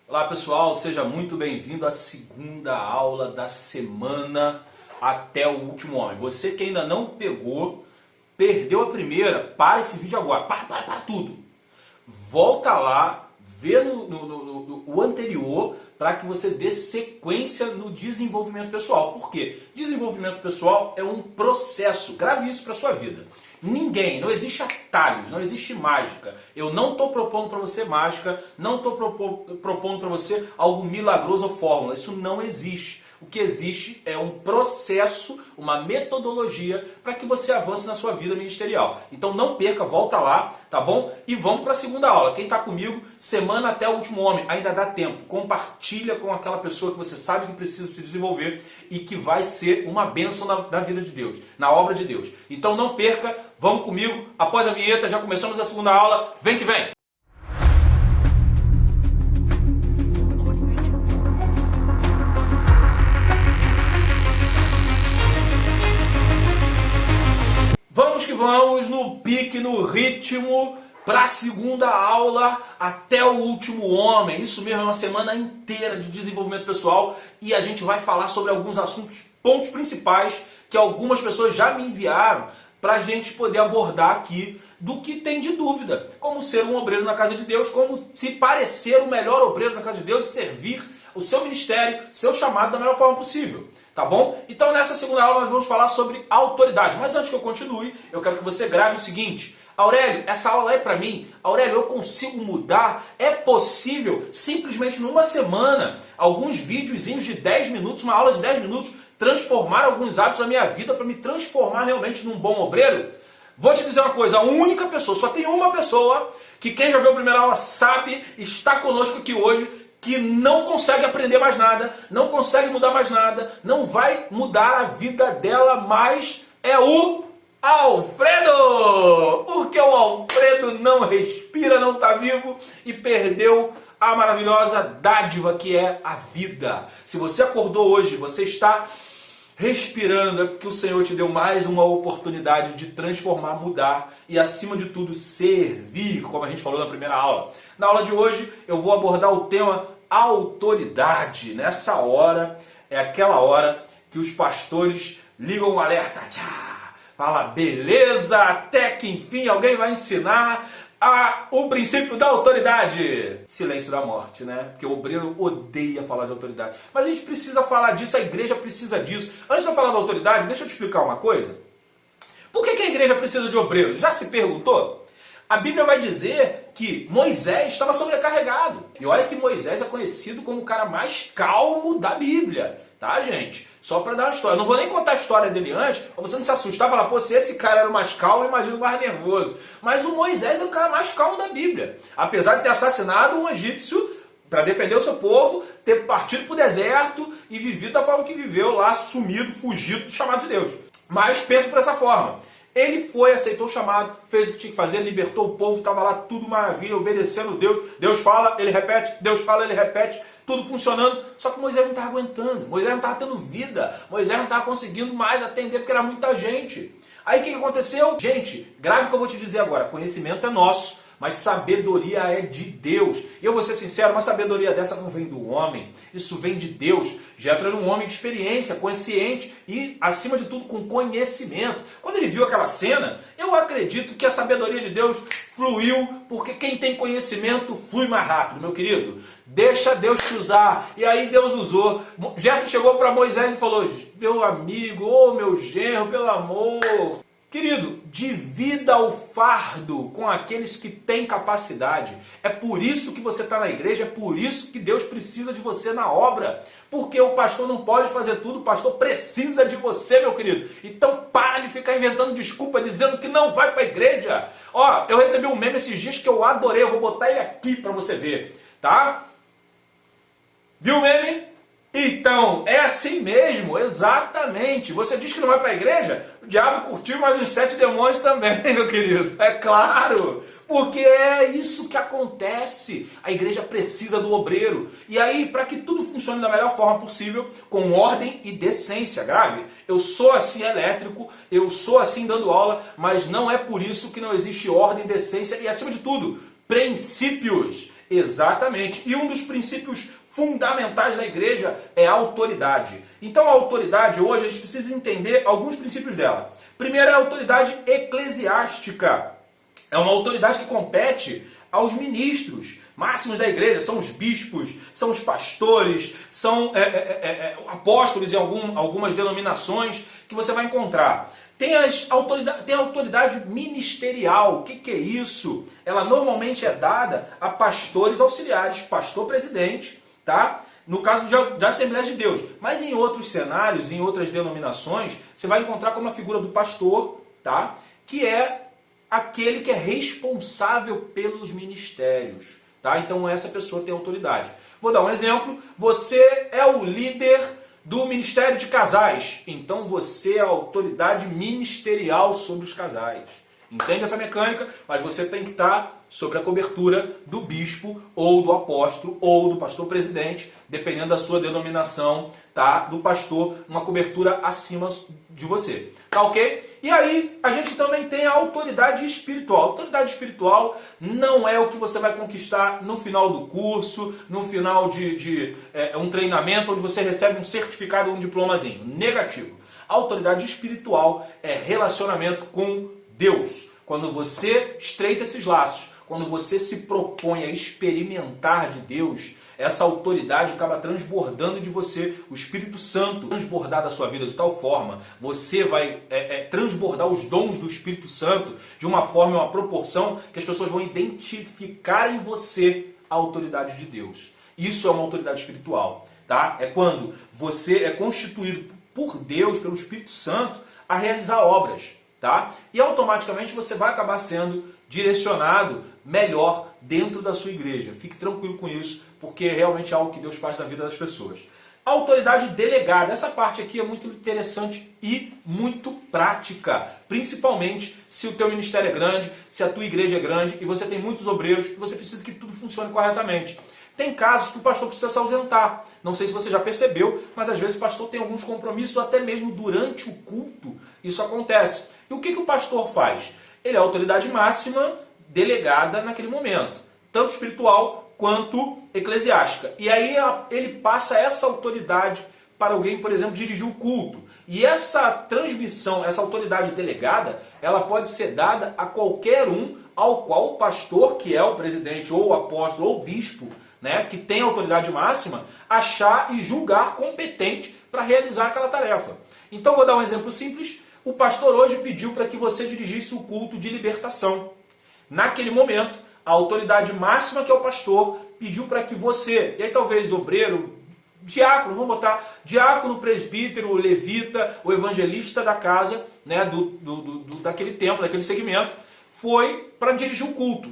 Olá pessoal, seja muito bem-vindo à segunda aula da semana até o último homem. Você que ainda não pegou, perdeu a primeira, para esse vídeo agora, para tudo. Volta lá, vê o anterior para que você dê sequência no desenvolvimento pessoal. Por quê? Desenvolvimento pessoal é um processo, grave isso para a sua vida. Não existe atalhos, não existe mágica. Eu não estou propondo para você mágica, não estou propondo para você algo milagroso ou fórmula. Isso não existe. O que existe é um processo, uma metodologia para que você avance na sua vida ministerial. Então não perca, volta lá, tá bom? E vamos para a segunda aula. Quem está comigo, semana até o último homem, ainda dá tempo. Compartilha com aquela pessoa que você sabe que precisa se desenvolver e que vai ser uma bênção na vida de Deus, na obra de Deus. Então não perca, vamos comigo. Após a vinheta, já começamos a segunda aula. Vem que vem! Vamos que vamos, no pique, no ritmo, para a segunda aula até o último homem. Isso mesmo, é uma semana inteira de desenvolvimento pessoal e a gente vai falar sobre alguns assuntos, pontos principais que algumas pessoas já me enviaram para a gente poder abordar aqui do que tem de dúvida. Como ser um obreiro na casa de Deus, como se parecer o melhor obreiro na casa de Deus e servir o seu ministério, seu chamado da melhor forma possível. Tá bom? Então nessa segunda aula nós vamos falar sobre autoridade. Mas antes que eu continue, eu quero que você grave o seguinte: Aurélio, essa aula é para mim? Aurélio, eu consigo mudar? É possível, simplesmente numa semana, alguns videozinhos de 10 minutos, uma aula de 10 minutos, transformar alguns hábitos da minha vida para me transformar realmente num bom obreiro? Vou te dizer uma coisa, a única pessoa, só tem uma pessoa, que quem já viu a primeira aula sabe, está conosco aqui hoje, que não consegue aprender mais nada, não consegue mudar mais nada, não vai mudar a vida dela mais, é o Alfredo! Porque o Alfredo não respira, não está vivo e perdeu a maravilhosa dádiva que é a vida. Se você acordou hoje, você está respirando, é porque o Senhor te deu mais uma oportunidade de transformar, mudar e, acima de tudo, servir, como a gente falou na primeira aula. Na aula de hoje, eu vou abordar o tema autoridade. Nessa hora, é aquela hora que os pastores ligam o alerta. Tchá, fala, beleza, até que enfim alguém vai ensinar o princípio da autoridade. Silêncio da morte, né? Porque o obreiro odeia falar de autoridade. Mas a gente precisa falar disso, a igreja precisa disso. Antes de eu falar da autoridade, deixa eu te explicar uma coisa. Por que a igreja precisa de obreiro? Já se perguntou? A Bíblia vai dizer que Moisés estava sobrecarregado. E olha que Moisés é conhecido como o cara mais calmo da Bíblia. Tá, gente? Só para dar uma história. Eu não vou nem contar a história dele antes, para você não se assustar e falar, pô, se esse cara era o mais calmo, imagina o mais nervoso. Mas o Moisés é o cara mais calmo da Bíblia. Apesar de ter assassinado um egípcio para defender o seu povo, ter partido para o deserto e vivido da forma que viveu lá, sumido, fugido do chamado de Deus. Mas pensa por essa forma. Ele foi, aceitou o chamado, fez o que tinha que fazer, libertou o povo, estava lá tudo maravilha, obedecendo Deus. Deus fala, ele repete, Deus fala, ele repete, tudo funcionando. Só que Moisés não estava aguentando, Moisés não estava tendo vida, Moisés não estava conseguindo mais atender porque era muita gente. Aí o que aconteceu? Gente, grave o que eu vou te dizer agora, conhecimento é nosso, mas sabedoria é de Deus. E eu vou ser sincero, uma sabedoria dessa não vem do homem, isso vem de Deus. Jetro era um homem de experiência, consciente e, acima de tudo, com conhecimento. Quando ele viu aquela cena, eu acredito que a sabedoria de Deus fluiu, porque quem tem conhecimento flui mais rápido, meu querido. Deixa Deus te usar. E aí Deus usou. Jetro chegou para Moisés e falou, meu amigo, ô meu genro, pelo amor... Querido, divida o fardo com aqueles que têm capacidade. É por isso que você está na igreja, é por isso que Deus precisa de você na obra. Porque o pastor não pode fazer tudo, o pastor precisa de você, meu querido. Então para de ficar inventando desculpa, dizendo que não vai para a igreja. Ó, eu recebi um meme esses dias que eu adorei, eu vou botar ele aqui para você ver, tá? Viu o meme? Então, é assim mesmo, exatamente. Você diz que não vai para a igreja? O diabo curtiu mais uns 7 demônios também, meu querido. É claro, porque é isso que acontece. A igreja precisa do obreiro. E aí, para que tudo funcione da melhor forma possível, com ordem e decência, grave. Eu sou assim elétrico, eu sou assim dando aula, mas não é por isso que não existe ordem, decência e, acima de tudo, princípios. Exatamente. E um dos princípios fundamentais da igreja é a autoridade. Então a autoridade, hoje, a gente precisa entender alguns princípios dela. Primeiro é a autoridade eclesiástica. É uma autoridade que compete aos ministros máximos da igreja, são os bispos, são os pastores, são apóstolos em algumas denominações que você vai encontrar. Tem a autoridade ministerial. O que é isso? Ela normalmente é dada a pastores auxiliares, pastor presidente, tá? No caso da Assembleia de Deus. Mas em outros cenários, em outras denominações, você vai encontrar como a figura do pastor, tá? Que é aquele que é responsável pelos ministérios, tá? Então essa pessoa tem autoridade. Vou dar um exemplo. Você é o líder do Ministério de Casais. Então você é a autoridade ministerial sobre os casais. Entende essa mecânica? Mas você tem que estar sobre a cobertura do bispo, ou do apóstolo, ou do pastor presidente, dependendo da sua denominação, tá? Do pastor, uma cobertura acima de você. Tá ok? E aí, a gente também tem a autoridade espiritual. A autoridade espiritual não é o que você vai conquistar no final do curso, no final de um treinamento, onde você recebe um certificado ou um diplomazinho. Negativo. A autoridade espiritual é relacionamento com Deus. Quando você estreita esses laços, quando você se propõe a experimentar de Deus, essa autoridade acaba transbordando de você, o Espírito Santo transbordar da sua vida de tal forma, você vai transbordar os dons do Espírito Santo de uma forma, uma proporção que as pessoas vão identificar em você a autoridade de Deus. Isso é uma autoridade espiritual, tá? É quando você é constituído por Deus, pelo Espírito Santo, a realizar obras, tá? E automaticamente você vai acabar sendo direcionado melhor dentro da sua igreja. Fique tranquilo com isso, porque é realmente algo que Deus faz na vida das pessoas. A autoridade delegada, essa parte aqui é muito interessante e muito prática, principalmente se o teu ministério é grande, se a tua igreja é grande e você tem muitos obreiros e você precisa que tudo funcione corretamente. Tem casos que o pastor precisa se ausentar. Não sei se você já percebeu, mas às vezes o pastor tem alguns compromissos, até mesmo durante o culto isso acontece. E o que o pastor faz? Ele é a autoridade máxima delegada naquele momento, tanto espiritual quanto eclesiástica. E aí ele passa essa autoridade para alguém, por exemplo, dirigir o culto. E essa transmissão, essa autoridade delegada, ela pode ser dada a qualquer um ao qual o pastor, que é o presidente, ou o apóstolo, ou o bispo, né, que tem autoridade máxima, achar e julgar competente para realizar aquela tarefa. Então vou dar um exemplo simples. O pastor hoje pediu para que você dirigisse o culto de libertação. Naquele momento, a autoridade máxima, que é o pastor, pediu para que você, e aí talvez obreiro, diácono, vamos botar diácono, presbítero, levita, o evangelista da casa, né, daquele templo, daquele segmento, foi para dirigir o culto.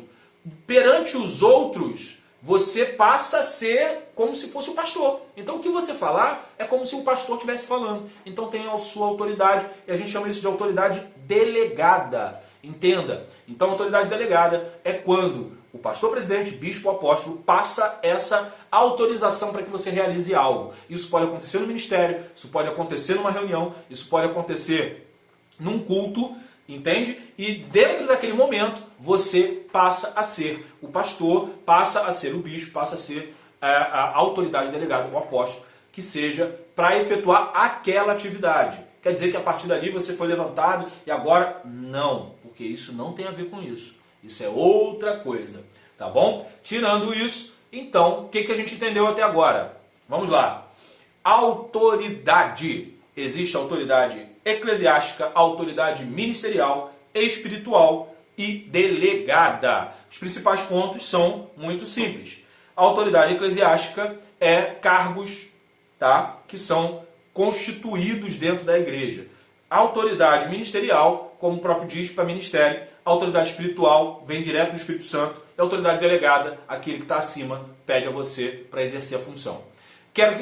Perante os outros, você passa a ser como se fosse o pastor. Então o que você falar é como se o pastor estivesse falando. Então tem a sua autoridade, e a gente chama isso de autoridade delegada. Entenda. Então a autoridade delegada é quando o pastor presidente, bispo, apóstolo passa essa autorização para que você realize algo. Isso pode acontecer no ministério, isso pode acontecer numa reunião, isso pode acontecer num culto, entende? E dentro daquele momento você passa a ser o pastor, passa a ser o bispo, passa a ser a autoridade delegada, o apóstolo, que seja para efetuar aquela atividade. Quer dizer que a partir dali você foi levantado e agora não, porque isso não tem a ver com isso. Isso é outra coisa, tá bom? Tirando isso, então, o que a gente entendeu até agora? Vamos lá. Autoridade. Existe autoridade eclesiástica, autoridade ministerial, espiritual e delegada. Os principais pontos são muito simples. A autoridade eclesiástica é cargos, tá, que são constituídos dentro da igreja. A autoridade ministerial, como o próprio diz, para ministério. A autoridade espiritual vem direto do Espírito Santo. E a autoridade delegada, aquele que está acima, pede a você para exercer a função.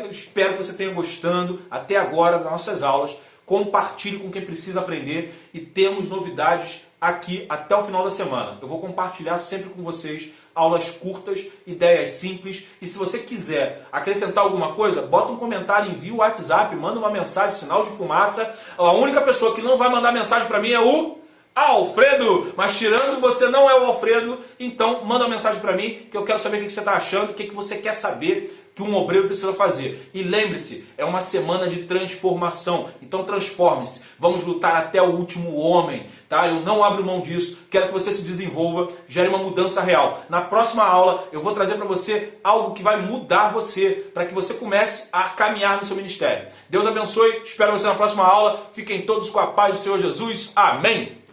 Espero que você tenha gostado até agora das nossas aulas. Compartilhe com quem precisa aprender e temos novidades aqui até o final da semana. Eu vou compartilhar sempre com vocês aulas curtas, ideias simples. E se você quiser acrescentar alguma coisa, bota um comentário, envia o WhatsApp, manda uma mensagem, sinal de fumaça. A única pessoa que não vai mandar mensagem para mim é o Alfredo, mas tirando você não é o Alfredo, então manda uma mensagem para mim que eu quero saber o que você está achando, o que você quer saber que um obreiro precisa fazer. E lembre-se, é uma semana de transformação, então transforme-se. Vamos lutar até o último homem, tá? Eu não abro mão disso, quero que você se desenvolva, gere uma mudança real. Na próxima aula eu vou trazer para você algo que vai mudar você, para que você comece a caminhar no seu ministério. Deus abençoe, espero você na próxima aula. Fiquem todos com a paz do Senhor Jesus. Amém!